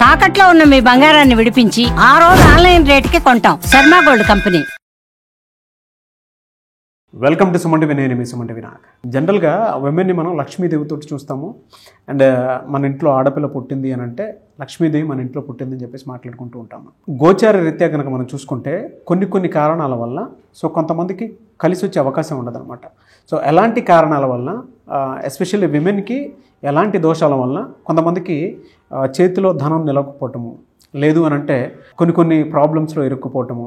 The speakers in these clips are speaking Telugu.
తాకట్లో ఉన్న మీ బంగారాన్ని విడిపించి ఆ రోజు ఆన్లైన్ రేటుకి కొంటాం. Sharma gold company. Welcome to సుమంటి వినయ్. మీ సుమంటి వినాయక్. జనరల్గా విమెన్ని మనం లక్ష్మీదేవితో చూస్తాము. అండ్ మన ఇంట్లో ఆడపిల్ల పుట్టింది అని అంటే లక్ష్మీదేవి మన ఇంట్లో పుట్టింది అని చెప్పేసి మాట్లాడుకుంటూ ఉంటాము. గోచార రీత్యా కనుక మనం చూసుకుంటే కొన్ని కారణాల వల్ల కొంతమందికి కలిసి వచ్చే అవకాశం ఉండదన్నమాట. ఎలాంటి కారణాల వల్ల ఎస్పెషల్లీ విమెన్కి ఎలాంటి దోషాల వల్ల కొంతమందికి చేతిలో ధనం నిలవకపోవటము, లేదు అని అంటే కొన్ని ప్రాబ్లమ్స్లో ఇరుక్కుపోవటము,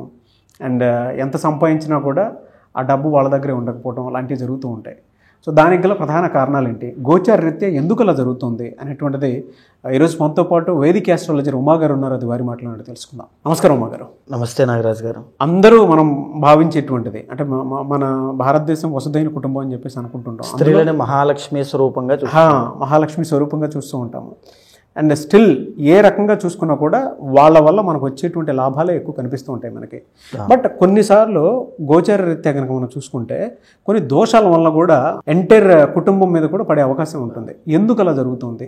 అండ్ ఎంత సంపాదించినా కూడా ఆ డబ్బు వాళ్ళ దగ్గరే ఉండకపోవడం అలాంటివి జరుగుతూ ఉంటాయి. దానికి గల ప్రధాన కారణాలు ఏంటి, గోచార రీత్యా ఎందుకు అలా జరుగుతుంది అనేటువంటిది ఈరోజు మనతో పాటు వేదిక ఆస్ట్రాలజర్ ఉమా గారు ఉన్నారు. అది వారి మాట్లాడి తెలుసుకుందాం. నమస్కారం ఉమా గారు. నమస్తే నాగరాజు గారు. అందరూ మనం భావించేటువంటిది అంటే మన భారతదేశం వసుదైన కుటుంబం అని చెప్పేసి అనుకుంటుంటాం. స్త్రీలని మహాలక్ష్మి స్వరూపంగా మహాలక్ష్మి స్వరూపంగా చూస్తూ ఉంటాము. అండ్ స్టిల్ ఏ రకంగా చూసుకున్నా కూడా వాళ్ళ వల్ల మనకు వచ్చేటువంటి లాభాలే ఎక్కువ కనిపిస్తూ ఉంటాయి మనకి. బట్ కొన్నిసార్లు గోచార రీత్యా కనుక మనం చూసుకుంటే కొన్ని దోషాల వల్ల కూడా ఎంటైర్ కుటుంబం మీద కూడా పడే అవకాశం ఉంటుంది. ఎందుకు అలా జరుగుతుంది?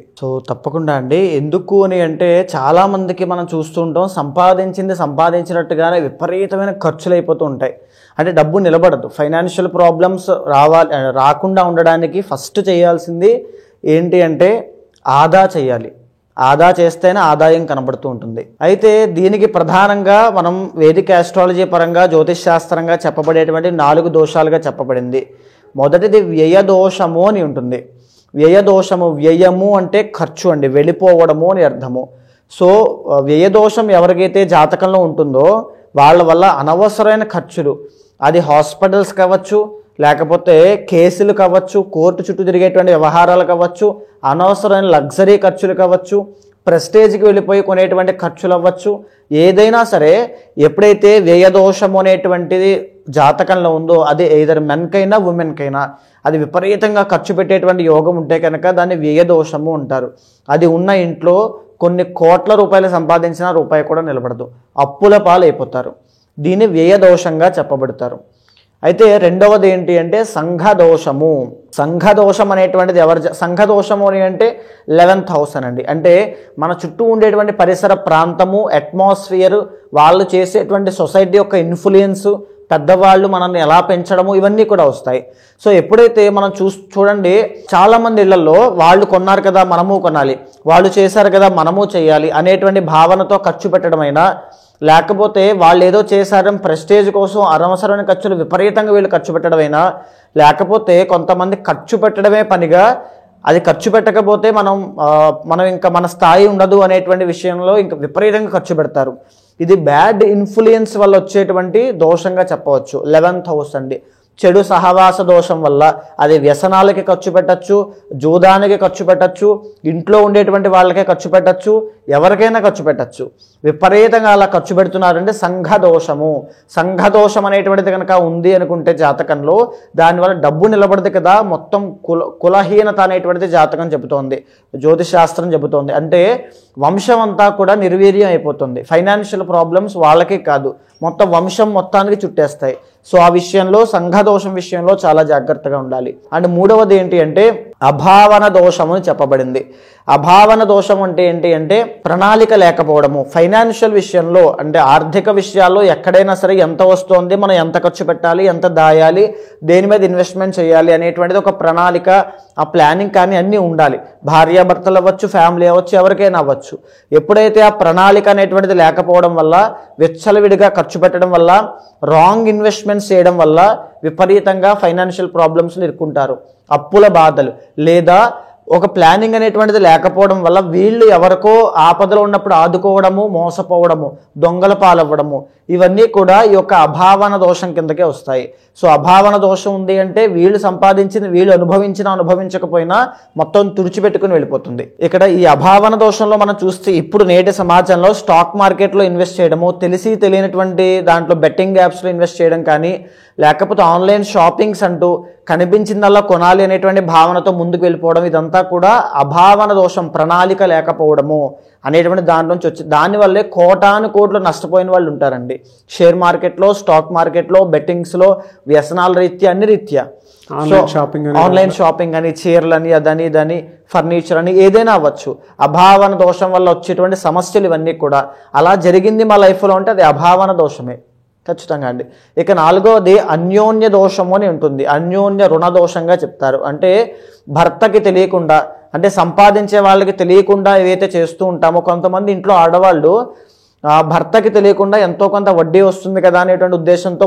తప్పకుండా అండి. ఎందుకు అని అంటే చాలా మందికి మనం చూస్తుంటాం, సంపాదించినట్టుగానే విపరీతమైన ఖర్చులు అయిపోతూ ఉంటాయి. అంటే డబ్బు నిలబడదు. ఫైనాన్షియల్ ప్రాబ్లమ్స్ రాకుండా ఉండడానికి ఫస్ట్ చేయాల్సింది ఏంటి అంటే ఆదా చేయాలి. ఆదా చేస్తేనే ఆదాయం కనబడుతూ ఉంటుంది. అయితే దీనికి ప్రధానంగా మనం వేదిక ఆస్ట్రాలజీ పరంగా జ్యోతిష్ శాస్త్రంగా చెప్పబడేటువంటి 4 దోషాలుగా చెప్పబడింది. మొదటిది వ్యయ దోషము అని ఉంటుంది. వ్యయ దోషము, వ్యయము అంటే ఖర్చు అండి, వెళ్ళిపోవడము అని అర్థము. వ్యయ దోషం ఎవరికైతే జాతకంలో ఉంటుందో వాళ్ళ వల్ల అనవసరమైన ఖర్చులు, అది హాస్పిటల్స్ కావచ్చు, లేకపోతే కేసులు కావచ్చు, కోర్టు చుట్టూ తిరిగేటువంటి వ్యవహారాలు కావచ్చు, అనవసరమైన లగ్జరీ ఖర్చులు కావచ్చు, ప్రెస్టేజ్కి వెళ్ళిపోయి కొనేటువంటి ఖర్చులు అవ్వచ్చు, ఏదైనా సరే ఎప్పుడైతే వ్యయదోషము అనేటువంటిది జాతకంలో ఉందో అది ఎయిదర్ మెన్కైనా ఉమెన్కైనా అది విపరీతంగా ఖర్చు పెట్టేటువంటి యోగం ఉంటే కనుక దాన్ని వ్యయదోషము అంటారు. అది ఉన్న ఇంట్లో కొన్ని కోట్ల రూపాయలు సంపాదించిన రూపాయి కూడా నిలబడదు, అప్పుల పాలు అయిపోతారు. దీన్ని వ్యయదోషంగా చెప్పబడతారు. అయితే రెండవది ఏంటి అంటే సంఘదోషము. సంఘదోషం అనేటువంటిది సంఘదోషము అని అంటే 11th హౌస్ అనండి. అంటే మన చుట్టూ ఉండేటువంటి పరిసర ప్రాంతము, అట్మాస్ఫియర్, వాళ్ళు చేసేటువంటి సొసైటీ యొక్క ఇన్ఫ్లుయెన్స్, పెద్దవాళ్ళు మనల్ని ఎలా పెంచడము, ఇవన్నీ కూడా వస్తాయి. ఎప్పుడైతే మనం చూడండి, చాలామంది ఇళ్లలో వాళ్ళు కొన్నారు కదా మనము కొనాలి, వాళ్ళు చేశారు కదా మనము చేయాలి అనేటువంటి భావనతో ఖర్చు పెట్టడమైనా, లేకపోతే వాళ్ళు ఏదో చేశారని ప్రెస్టేజ్ కోసం అనవసరమైన ఖర్చులు విపరీతంగా వీళ్ళు ఖర్చు పెట్టడమైనా, లేకపోతే కొంతమంది ఖర్చు పెట్టడమే పనిగా అది ఖర్చు పెట్టకపోతే మనం ఇంకా మన స్థాయి ఉండదు అనేటువంటి విషయంలో ఇంకా విపరీతంగా ఖర్చు పెడతారు. ఇది బ్యాడ్ ఇన్ఫ్లుయెన్స్ వల్ల వచ్చేటువంటి దోషంగా చెప్పవచ్చు. 11th హౌస్ అండి. చెడు సహవాస దోషం వల్ల అది వ్యసనాలకి ఖర్చు పెట్టచ్చు, జూదానికి ఖర్చు పెట్టచ్చు, ఇంట్లో ఉండేటువంటి వాళ్ళకే ఖర్చు పెట్టచ్చు, ఎవరికైనా ఖర్చు పెట్టచ్చు. విపరీతంగా అలా ఖర్చు పెడుతున్నారంటే సంఘదోషము. సంఘదోషం అనేటువంటిది కనుక ఉంది అనుకుంటే జాతకంలో దానివల్ల డబ్బు నిలబడదు కదా, మొత్తం కులహీనత అనేటువంటిది జాతకం చెబుతోంది, జ్యోతిష్ శాస్త్రం చెబుతోంది. అంటే వంశం అంతా కూడా నిర్వీర్యం అయిపోతుంది. ఫైనాన్షియల్ ప్రాబ్లమ్స్ వాళ్ళకే కాదు, మొత్తం వంశం మొత్తానికి చుట్టేస్తాయి. ఆ విషయంలో సంఘదోషం విషయంలో చాలా జాగ్రత్తగా ఉండాలి. అండ్ మూడవది ఏంటి అంటే అభావన దోషము అని చెప్పబడింది. అభావన దోషం అంటే ఏంటి అంటే ప్రణాళిక లేకపోవడము. ఫైనాన్షియల్ విషయంలో అంటే ఆర్థిక విషయాల్లో ఎక్కడైనా సరే ఎంత వస్తుంది, మనం ఎంత ఖర్చు పెట్టాలి, ఎంత దాయాలి, దేని మీద ఇన్వెస్ట్మెంట్ చేయాలి అనేటువంటిది ఒక ప్రణాళిక, ఆ ప్లానింగ్ కానీ అన్నీ ఉండాలి. భార్యాభర్తలు అవ్వచ్చు, ఫ్యామిలీ అవ్వచ్చు, ఎవరికైనా అవ్వచ్చు. ఎప్పుడైతే ఆ ప్రణాళిక అనేటువంటిది లేకపోవడం వల్ల, విచ్చలవిడిగా ఖర్చు పెట్టడం వల్ల, రాంగ్ ఇన్వెస్ట్మెంట్స్ చేయడం వల్ల విపరీతంగా ఫైనాన్షియల్ ప్రాబ్లమ్స్ని ఇరుక్కుంటారు. అప్పుల బాధలు, లేదా ఒక ప్లానింగ్ అనేటువంటిది లేకపోవడం వల్ల వీళ్ళు ఎవరికో ఆపదలో ఉన్నప్పుడు ఆదుకోవడము, మోసపోవడము, దొంగల పాలవ్వడము, ఇవన్నీ కూడా ఈ యొక్క అభావన దోషం కిందకే వస్తాయి. అభావన దోషం ఉంది అంటే వీళ్ళు సంపాదించింది వీళ్ళు అనుభవించకపోయినా మొత్తం తుడిచిపెట్టుకుని వెళ్ళిపోతుంది. ఇక్కడ ఈ అభావన దోషంలో మనం చూస్తే ఇప్పుడు నేటి సమాజంలో స్టాక్ మార్కెట్లో ఇన్వెస్ట్ చేయడము, తెలియనటువంటి దాంట్లో బెట్టింగ్ యాప్స్లో ఇన్వెస్ట్ చేయడం కానీ, లేకపోతే ఆన్లైన్ షాపింగ్స్ అంటూ కనిపించిందల్లా కొనాలి అనేటువంటి భావనతో ముందుకు వెళ్ళిపోవడం, ఇదంతా కూడా అభావన దోషం, ప్రణాళిక లేకపోవడము అనేటువంటి దాని నుంచి వచ్చి దానివల్లే కోటాను కోట్లు నష్టపోయిన వాళ్ళు ఉంటారండి. షేర్ మార్కెట్లో, స్టాక్ మార్కెట్లో, బెట్టింగ్స్లో, వ్యసనాల రీత్యా, అన్ని రీత్యా. ఆన్లైన్ షాపింగ్ అని, చీరలని, అదని ఇదని, ఫర్నిచర్ అని, ఏదైనా అవ్వచ్చు. అభావన దోషం వల్ల వచ్చేటువంటి సమస్యలు ఇవన్నీ కూడా అలా జరిగింది మా లైఫ్లో అంటే అది అభావన దోషమే ఖచ్చితంగా అండి. ఇక 4వది అన్యోన్య దోషము అని ఉంటుంది. అన్యోన్య రుణ దోషంగా చెప్తారు. అంటే భర్తకి తెలియకుండా, అంటే సంపాదించే వాళ్ళకి తెలియకుండా ఏవైతే చేస్తూ ఉంటామో, కొంతమంది ఇంట్లో ఆడవాళ్ళు భర్తకి తెలియకుండా ఎంతో కొంత వడ్డీ వస్తుంది కదా అనేటువంటి ఉద్దేశంతో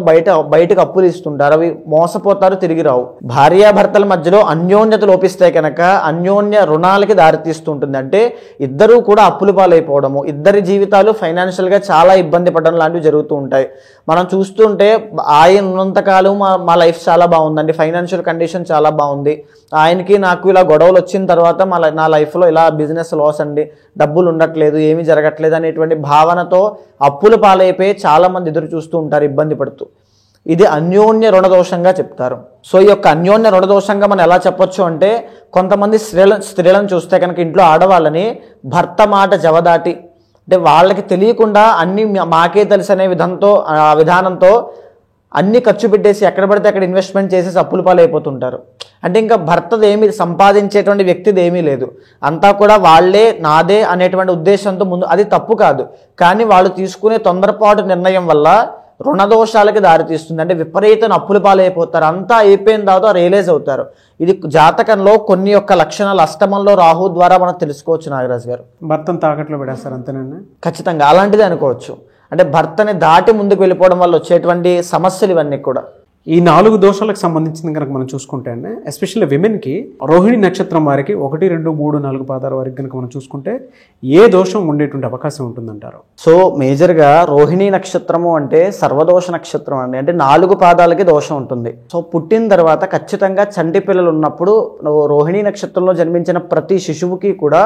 బయటకు అప్పులు ఇస్తుంటారు. అవి మోసపోతారు, తిరిగి రావు. భార్యాభర్తల మధ్యలో అన్యోన్యత లోపిస్తే కనుక అన్యోన్య రుణాలకి దారితీస్తుంటుంది. అంటే ఇద్దరూ కూడా అప్పుల పాలైపోవడము, ఇద్దరి జీవితాలు ఫైనాన్షియల్గా చాలా ఇబ్బంది పడడం లాంటివి జరుగుతూ ఉంటాయి. మనం చూస్తుంటే ఆయన ఉన్నంతకాలం మా లైఫ్ చాలా బాగుందండి, ఫైనాన్షియల్ కండిషన్ చాలా బాగుంది, ఆయనకి నాకు ఇలా గొడవలు వచ్చిన తర్వాత నా లైఫ్లో ఇలా బిజినెస్ లాస్ అండి, డబ్బులు ఉండట్లేదు, ఏమీ జరగట్లేదు అనేటువంటి భావనతో అప్పుల పాలైపోయి చాలామంది ఎదురు చూస్తూ ఉంటారు, ఇబ్బంది పడుతూ. ఇది అన్యోన్య రుణదోషంగా చెప్తారు. సో ఈ యొక్క అన్యోన్య రుణదోషంగా మనం ఎలా చెప్పొచ్చు అంటే, కొంతమంది స్త్రీలను చూస్తే కనుక ఇంట్లో ఆడవాళ్ళని భర్త మాట జవదాటి, అంటే వాళ్ళకి తెలియకుండా అన్ని మాకే తెలుసు అనే విధానంతో అన్ని ఖర్చు పెట్టేసి ఎక్కడ పడితే అక్కడ ఇన్వెస్ట్మెంట్ చేసేసి అప్పుల పాలైపోతుంటారు. అంటే ఇంకా భర్తది ఏమి సంపాదించేటువంటి వ్యక్తిది ఏమీ లేదు, అంతా కూడా వాళ్ళే నాదే అనేటువంటి ఉద్దేశంతో ముందు. అది తప్పు కాదు, కానీ వాళ్ళు తీసుకునే తొందరపాటు నిర్ణయం వల్ల రుణదోషాలకి దారితీస్తుంది. అంటే విపరీతం అప్పుల పాలైపోతారు. అంతా అయిపోయిన తర్వాత రియలైజ్ అవుతారు. ఇది జాతకంలో కొన్ని యొక్క లక్షణాలు అష్టమంలో రాహు ద్వారా మనం తెలుసుకోవచ్చు నాగరాజు గారు. భర్తను తాకట్లో పెడేస్తారు అంతేనండి? ఖచ్చితంగా అలాంటిది అనుకోవచ్చు. అంటే భర్తని దాటి ముందుకు వెళ్ళిపోవడం వల్ల వచ్చేటువంటి సమస్యలు ఇవన్నీ కూడా. ఈ 4 దోషాలకు సంబంధించింది కనుక మనం చూసుకుంటే అండి, ఎస్పెషల్లీ విమెన్కి రోహిణి నక్షత్రం వారికి 1, 2, 3, 4 పాదాల వారికి కనుక మనం చూసుకుంటే ఏ దోషం ఉండేటువంటి అవకాశం ఉంటుందంటారు? సో మేజర్గా రోహిణి నక్షత్రము అంటే సర్వదోష నక్షత్రం అండి. అంటే 4 పాదాలకి దోషం ఉంటుంది. సో పుట్టిన తర్వాత ఖచ్చితంగా చంటి పిల్లలు ఉన్నప్పుడు రోహిణి నక్షత్రంలో జన్మించిన ప్రతి శిశువుకి కూడా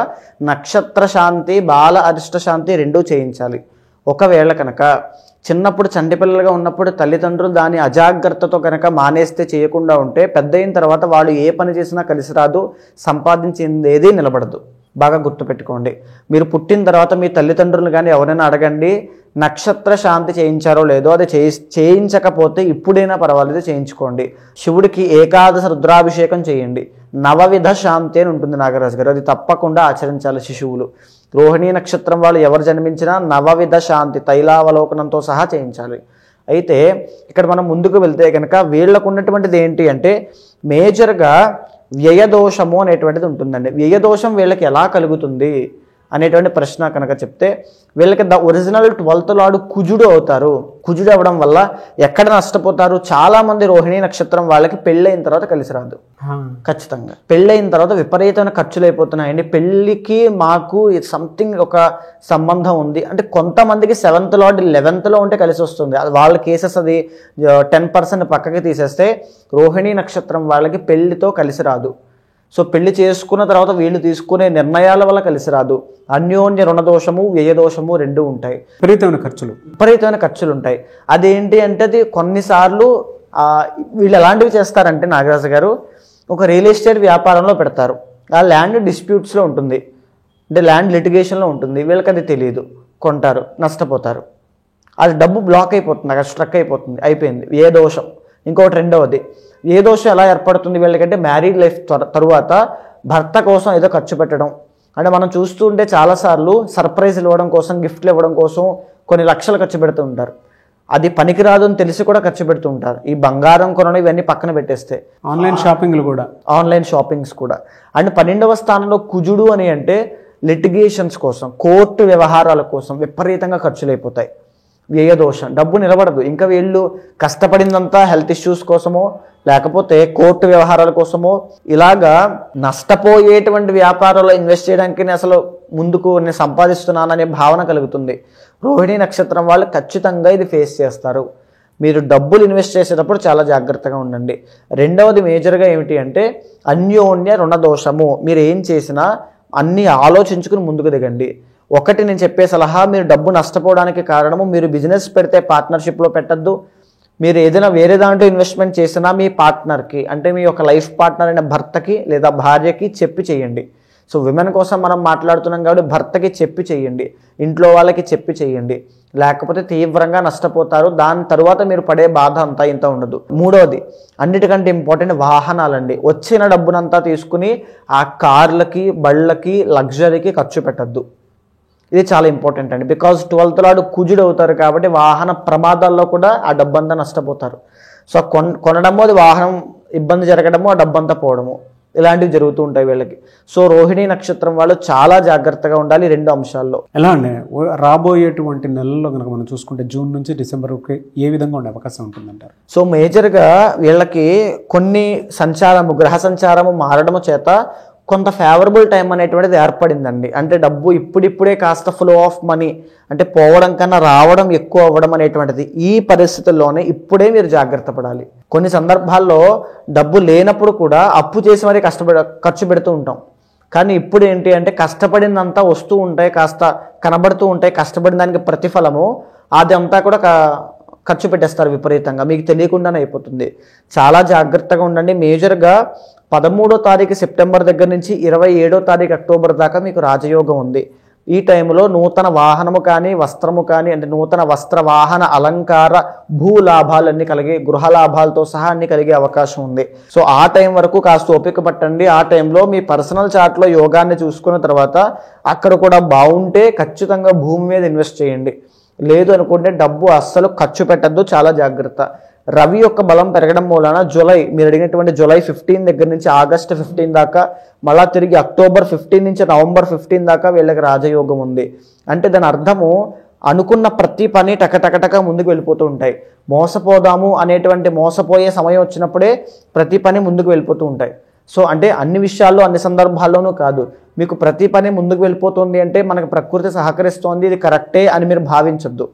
నక్షత్ర శాంతి, బాల అరిష్ట శాంతి 2 చేయించాలి. ఒకవేళ కనుక చిన్నప్పుడు చంటి పిల్లలుగా ఉన్నప్పుడు తల్లిదండ్రులు దాని అజాగ్రత్తతో కనుక మానేస్తే, చేయకుండా ఉంటే, పెద్ద అయిన తర్వాత వాళ్ళు ఏ పని చేసినా కలిసి రాదు, సంపాదించింది ఏది నిలబడదు. బాగా గుర్తుపెట్టుకోండి. మీరు పుట్టిన తర్వాత మీ తల్లిదండ్రులు కానీ ఎవరైనా అడగండి, నక్షత్ర శాంతి చేయించారో లేదో. అది చేయించకపోతే ఇప్పుడైనా పర్వాలేదు చేయించుకోండి. శివుడికి ఏకాదశ రుద్రాభిషేకం చేయండి. నవవిధ శాంతి అని ఉంటుంది నాగరాజు గారు, అది తప్పకుండా ఆచరించాలి శిశువులు. రోహిణీ నక్షత్రం వాళ్ళు ఎవరు జన్మించినా నవవిధ శాంతి తైలావలోకనంతో సహా చేయించాలి. అయితే ఇక్కడ మనం ముందుకు వెళ్తే కనుక వీళ్ళకు ఉన్నటువంటిది ఏంటి అంటే, మేజర్గా వ్యయదోషము అనేటువంటిది ఉంటుందండి. వ్యయదోషం వీళ్ళకి ఎలా కలుగుతుంది అనేటువంటి ప్రశ్న కనుక చెప్తే, వీళ్ళకి ఒరిజినల్ 12th లార్డ్ కుజుడు అవుతారు. కుజుడు అవ్వడం వల్ల ఎక్కడ నష్టపోతారు? చాలామంది రోహిణీ నక్షత్రం వాళ్ళకి పెళ్ళైన తర్వాత కలిసి రాదు. ఖచ్చితంగా పెళ్ళైన తర్వాత విపరీతమైన ఖర్చులు అయిపోతున్నాయండి. పెళ్ళికి మాకు సంథింగ్ ఒక సంబంధం ఉంది అంటే, కొంతమందికి 7th లార్డ్ 11th ఉంటే కలిసి వస్తుంది. వాళ్ళ కేసెస్ అది 10% పక్కకి తీసేస్తే రోహిణీ నక్షత్రం వాళ్ళకి పెళ్లితో కలిసి రాదు. సో పెళ్లి చేసుకున్న తర్వాత వీళ్ళు తీసుకునే నిర్ణయాల వల్ల కలిసి రాదు. అన్యోన్య రుణదోషము, వ్యయదోషము 2 ఉంటాయి. విపరీతమైన ఖర్చులు ఉంటాయి. అదేంటి అంటే, అది కొన్నిసార్లు వీళ్ళు ఎలాంటివి చేస్తారంటే నాగరాజు గారు, ఒక రియల్ ఎస్టేట్ వ్యాపారంలో పెడతారు. ఆ ల్యాండ్ డిస్ప్యూట్స్లో ఉంటుంది, అంటే ల్యాండ్ లిటిగేషన్లో ఉంటుంది. వీళ్ళకి అది తెలియదు, కొంటారు, నష్టపోతారు. అది డబ్బు బ్లాక్ అయిపోతుంది, అక్కడ స్ట్రక్ అయిపోతుంది, అయిపోయింది. వ్యయదోషం. ఇంకొకటి రెండవది, ఏ దోషం ఎలా ఏర్పడుతుంది వీళ్ళకంటే, మ్యారీడ్ లైఫ్ తరువాత భర్త కోసం ఏదో ఖర్చు పెట్టడం. అంటే మనం చూస్తుంటే చాలాసార్లు సర్ప్రైజ్లు ఇవ్వడం కోసం, గిఫ్ట్లు ఇవ్వడం కోసం కొన్ని లక్షలు ఖర్చు పెడుతూ ఉంటారు. అది పనికిరాదు అని తెలిసి కూడా ఖర్చు పెడుతూ ఉంటారు. ఈ బంగారం కొనడం ఇవన్నీ పక్కన పెట్టేస్తే ఆన్లైన్ షాపింగ్స్ కూడా. అండ్ 12వ స్థానంలో కుజుడు అని అంటే లిటిగేషన్స్ కోసం, కోర్టు వ్యవహారాల కోసం విపరీతంగా ఖర్చులు అయిపోతాయి. వ్యయదోషం, డబ్బు నిలబడదు. ఇంకా వీళ్ళు కష్టపడిందంతా హెల్త్ ఇష్యూస్ కోసమో లేకపోతే కోర్టు వ్యవహారాల కోసమో, ఇలాగా నష్టపోయేటువంటి వ్యాపారాల్లో ఇన్వెస్ట్ చేయడానికి అసలు ముందుకు నేను సంపాదిస్తున్నాననే భావన కలుగుతుంది. రోహిణీ నక్షత్రం వాళ్ళు ఖచ్చితంగా ఇది ఫేస్ చేస్తారు. మీరు డబ్బులు ఇన్వెస్ట్ చేసేటప్పుడు చాలా జాగ్రత్తగా ఉండండి. రెండవది మేజర్గా ఏమిటి అంటే, అన్యోన్య రుణదోషము. మీరు ఏం చేసినా అన్నీ ఆలోచించుకుని ముందుకు దిగండి. ఒకటి నేను చెప్పే సలహా, మీరు డబ్బు నష్టపోవడానికి కారణము, మీరు బిజినెస్ పెడితే పార్ట్నర్షిప్లో పెట్టద్దు, మీరు ఏదైనా వేరే దాంట్లో ఇన్వెస్ట్మెంట్ చేసినా మీ పార్ట్నర్కి, అంటే మీ యొక్క లైఫ్ పార్ట్నర్ అయిన భర్తకి లేదా భార్యకి చెప్పి చేయండి. సో విమెన్ కోసం మనం మాట్లాడుతున్నాం కాబట్టి భర్తకి చెప్పి చేయండి, ఇంట్లో వాళ్ళకి చెప్పి చేయండి, లేకపోతే తీవ్రంగా నష్టపోతారు. దాని తర్వాత మీరు పడే బాధ అంతా ఇంత ఉండదు. మూడవది, అన్నిటికంటే ఇంపార్టెంట్, వాహనాలండి. వచ్చిన డబ్బునంతా తీసుకుని ఆ కార్లకి, బళ్ళకి, లగ్జరీకి ఖర్చు పెట్టద్దు. ఇది చాలా ఇంపార్టెంట్ అండి. బికాజ్ 12th లార్డ్ కుజుడు అవుతారు కాబట్టి వాహన ప్రమాదాల్లో కూడా ఆ డబ్బంతా నష్టపోతారు. సో కొనడము, అది వాహనం ఇబ్బంది జరగడము, ఆ డబ్బంతా పోవడము, ఇలాంటివి జరుగుతూ ఉంటాయి వీళ్ళకి. సో రోహిణి నక్షత్రం వాళ్ళు చాలా జాగ్రత్తగా ఉండాలి 2 అంశాల్లో. ఎలా అండి రాబోయేటువంటి నెలల్లో కనుక మనం చూసుకుంటే జూన్ నుంచి డిసెంబర్ వరకు ఏ విధంగా ఉండే అవకాశం ఉంటుందంటారు? సో మేజర్గా వీళ్ళకి కొన్ని గ్రహ సంచారము మారడము చేత కొంత ఫేవరబుల్ టైం అనేటువంటిది ఏర్పడిందండి. అంటే డబ్బు ఇప్పుడిప్పుడే కాస్త ఫ్లో ఆఫ్ మనీ, అంటే పోవడం కన్నా రావడం ఎక్కువ అవ్వడం అనేటువంటిది. ఈ పరిస్థితుల్లోనే ఇప్పుడే మీరు జాగ్రత్త పడాలి. కొన్ని సందర్భాల్లో డబ్బు లేనప్పుడు కూడా అప్పు చేసి మరీ ఖర్చు పెడుతూ ఉంటాం. కానీ ఇప్పుడు ఏంటి అంటే కష్టపడిందంతా వస్తూ ఉంటాయి, కాస్త కనబడుతూ ఉంటాయి, కష్టపడిన దానికి ప్రతిఫలము అది అంతా కూడా ఖర్చు పెట్టేస్తారు విపరీతంగా, మీకు తెలియకుండానే అయిపోతుంది. చాలా జాగ్రత్తగా ఉండండి. మేజర్గా 13వ తారీఖు సెప్టెంబర్ దగ్గర నుంచి 27వ తారీఖు అక్టోబర్ దాకా మీకు రాజయోగం ఉంది. ఈ టైంలో నూతన వాహనము కానీ, వస్త్రము కానీ, అంటే నూతన వస్త్ర వాహన అలంకార భూ లాభాలన్నీ కలిగే, గృహ లాభాలతో సహా అన్ని కలిగే అవకాశం ఉంది. సో ఆ టైం వరకు కాస్త ఓపిక పట్టండి. ఆ టైంలో మీ పర్సనల్ చార్ట్లో యోగాన్ని చూసుకున్న తర్వాత అక్కడ కూడా బాగుంటే ఖచ్చితంగా భూమి మీద ఇన్వెస్ట్ చేయండి. లేదు అనుకుంటే డబ్బు అస్సలు ఖర్చు పెట్టద్దు, చాలా జాగ్రత్త. రవి యొక్క బలం పెరగడం మూలన మీరు అడిగినటువంటి జూలై 15 దగ్గర నుంచి ఆగస్టు 15 దాకా, మళ్ళా తిరిగి అక్టోబర్ 15 నుంచి నవంబర్ 15 దాకా వీళ్ళకి రాజయోగం ఉంది. అంటే దాని అర్థము అనుకున్న ప్రతి పని టకటకటక ముందుకు వెళ్ళిపోతూ ఉంటాయి. మోసపోదాము అనేటువంటి మోసపోయే సమయం వచ్చినప్పుడే ప్రతి పని ముందుకు వెళ్ళిపోతూ ఉంటాయి. సో అంటే అన్ని విషయాల్లో అన్ని సందర్భాల్లోనూ కాదు, మీకు ప్రతి పని ముందుకు వెళ్ళిపోతుంది అంటే మనకు ప్రకృతి సహకరిస్తోంది, ఇది కరెక్టే అని మీరు భావించొద్దు.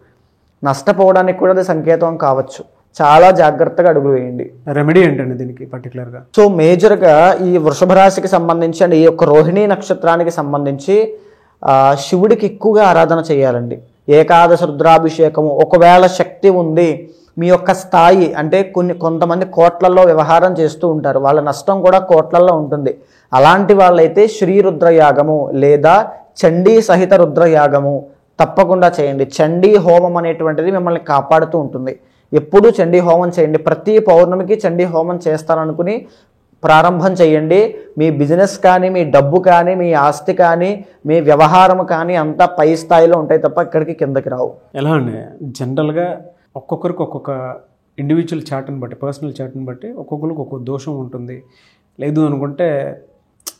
నష్టపోవడానికి కూడా అది సంకేతం కావచ్చు. చాలా జాగ్రత్తగా అడుగులు వేయండి. రెమెడీ ఏంటండి దీనికి పర్టికులర్గా? సో మేజర్గా ఈ వృషభ రాశికి సంబంధించి అండ్ ఈ యొక్క రోహిణీ నక్షత్రానికి సంబంధించి శివుడికి ఎక్కువగా ఆరాధన చేయాలండి. ఏకాదశ రుద్రాభిషేకము, ఒకవేళ శక్తి ఉంది, మీ యొక్క స్థాయి అంటే కొంతమంది కోట్లలో వ్యవహారం చేస్తూ ఉంటారు, వాళ్ళ నష్టం కూడా కోట్లలో ఉంటుంది. అలాంటి వాళ్ళైతే శ్రీ రుద్రయాగము లేదా చండీ సహిత రుద్రయాగము తప్పకుండా చేయండి. చండీ హోమం అనేటువంటిది మిమ్మల్ని కాపాడుతూ ఉంటుంది. ఎప్పుడూ చండీ హోమం చేయండి. ప్రతి పౌర్ణమికి చండీ హోమం చేస్తారనుకుని ప్రారంభం చేయండి. మీ బిజినెస్ కానీ, మీ డబ్బు కానీ, మీ ఆస్తి కానీ, మీ వ్యవహారం కానీ అంతా పై స్థాయిలో ఉంటాయి తప్ప ఇక్కడికి కిందకి రావు. ఎలా అండి జనరల్గా ఒక్కొక్కరికి ఒక్కొక్క ఇండివిజువల్ చాట్ని బట్టి, పర్సనల్ చాట్ని బట్టి ఒక్కొక్కరికి ఒక్కొక్క దోషం ఉంటుంది. లేదు అనుకుంటే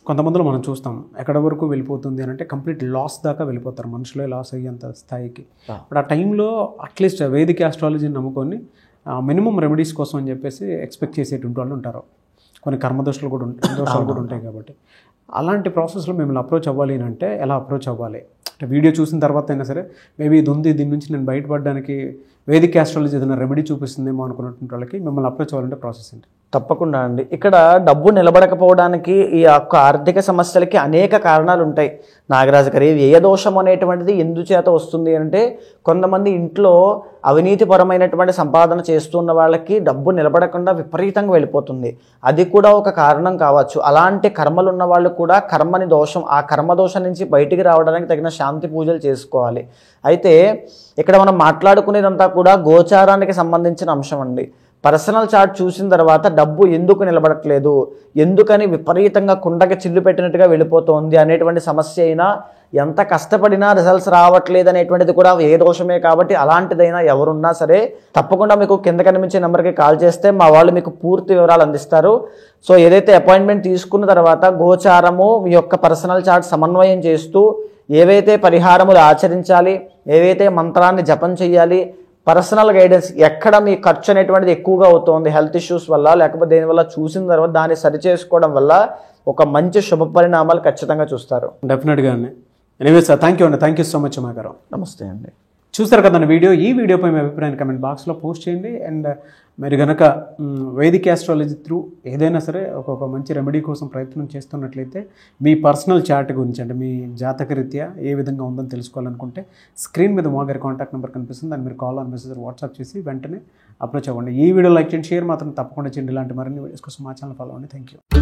కొంతమందిలో మనం చూస్తాం ఎక్కడ వరకు వెళ్ళిపోతుంది అని అంటే కంప్లీట్ లాస్ దాకా వెళ్ళిపోతారు, మనుషులే లాస్ అయ్యేంత స్థాయికి. బట్ ఆ టైంలో అట్లీస్ట్ వేదిక ఆస్ట్రాలజీని నమ్ముకొని మినిమం రెమెడీస్ కోసం అని చెప్పేసి ఎక్స్పెక్ట్ చేసేటువంటి వాళ్ళు ఉంటారు. కొన్ని కర్మదోషాలు కూడా ఉంటాయి కాబట్టి అలాంటి ప్రాసెస్లో మిమ్మల్ని అప్రోచ్ అవ్వాలి అని అంటే ఎలా అప్రోచ్ అవ్వాలి? అంటే వీడియో చూసిన తర్వాత అయినా సరే మేబీ ఇది ఉంది, దీని నుంచి నేను బయటపడడానికి వేదిక ఆస్ట్రాలజీ ఏదైనా రెమెడీ చూపిస్తుందేమో అనుకున్నటువంటి వాళ్ళకి మిమ్మల్ని అప్రోచ్ అవ్వాలంటే ప్రాసెస్ ఏంటి? తప్పకుండా అండి. ఇక్కడ డబ్బు నిలబడకపోవడానికి ఈ యొక్క ఆర్థిక సమస్యలకి అనేక కారణాలు ఉంటాయి. నాగరాజు గారు, వ్యయ దోషం అనేటువంటిది ఎందుచేత వస్తుంది అంటే కొంతమంది ఇంట్లో అవినీతిపరమైనటువంటి సంపాదన చేస్తున్న వాళ్ళకి డబ్బు నిలబడకుండా విపరీతంగా వెళ్ళిపోతుంది. అది కూడా ఒక కారణం కావచ్చు. అలాంటి కర్మలు ఉన్న వాళ్ళు కూడా కర్మని దోషం, ఆ కర్మ దోషం నుంచి బయటికి రావడానికి తగిన శాంతి పూజలు చేసుకోవాలి. అయితే ఇక్కడ మనం మాట్లాడుకునేదంతా కూడా గోచారానికి సంబంధించిన అంశం అండి. పర్సనల్ చార్ట్ చూసిన తర్వాత డబ్బు ఎందుకు నిలబడట్లేదు, ఎందుకని విపరీతంగా కుండకి చిల్లు పెట్టినట్టుగా వెళ్ళిపోతుంది అనేటువంటి సమస్య అయినా, ఎంత కష్టపడినా రిజల్ట్స్ రావట్లేదు అనేటువంటిది కూడా ఏ దోషమే. కాబట్టి అలాంటిదైనా ఎవరున్నా సరే తప్పకుండా మీకు కింద కనిపించే నెంబర్కి కాల్ చేస్తే మా వాళ్ళు మీకు పూర్తి వివరాలు అందిస్తారు. సో ఏదైతే అపాయింట్మెంట్ తీసుకున్న తర్వాత గోచారము మీ యొక్క పర్సనల్ చార్ట్ సమన్వయం చేస్తూ ఏవైతే పరిహారములు ఆచరించాలి, ఏవైతే మంత్రాన్ని జపం చేయాలి, పర్సనల్ గైడెన్స్, ఎక్కడ మీ ఖర్చు అనేటువంటిది ఎక్కువగా అవుతుంది హెల్త్ ఇష్యూస్ వల్ల, లేకపోతే దేనివల్ల చూసిన తర్వాత దాన్ని సరిచేసుకోవడం వల్ల ఒక మంచి శుభ పరిణామాలు ఖచ్చితంగా చూస్తారు. డెఫినెట్గా అండి. ఎనీవేస్ సార్, థ్యాంక్ యూ అండి. థ్యాంక్ యూ సో మచ్ అమ్మ గారు. నమస్తే అండి. చూస్తారు కదండి ఈ వీడియోపై మీ అభిప్రాయాన్ని కమెంట్ బాక్స్లో పోస్ట్ చేయండి. అండ్ మీరు కనుక వైదిక్ ఆస్ట్రాలజీ త్రూ ఏదైనా సరే ఒక మంచి రెమెడీ కోసం ప్రయత్నం చేస్తున్నట్లయితే మీ పర్సనల్ చార్ట్ గురించి అంటే మీ జాతక రీత్యా ఏ విధంగా ఉందని తెలుసుకోవాలనుకుంటే స్క్రీన్ మీద మా గారి కాంటాక్ట్ నెంబర్ కనిపిస్తుంది. దాన్ని మీరు కాల్ ఆన్ మెసేజ్ వాట్సాప్ చేసి వెంటనే అప్రోచ్ అవ్వండి. ఈ వీడియో లైక్ చేయండి, షేర్ మాత్రం తప్పకుండా చేయండి. ఇలాంటి మరిన్ని వీడియోస్ కోసం మా ఛానల్ ఫాలో అవ్వండి. Thank you.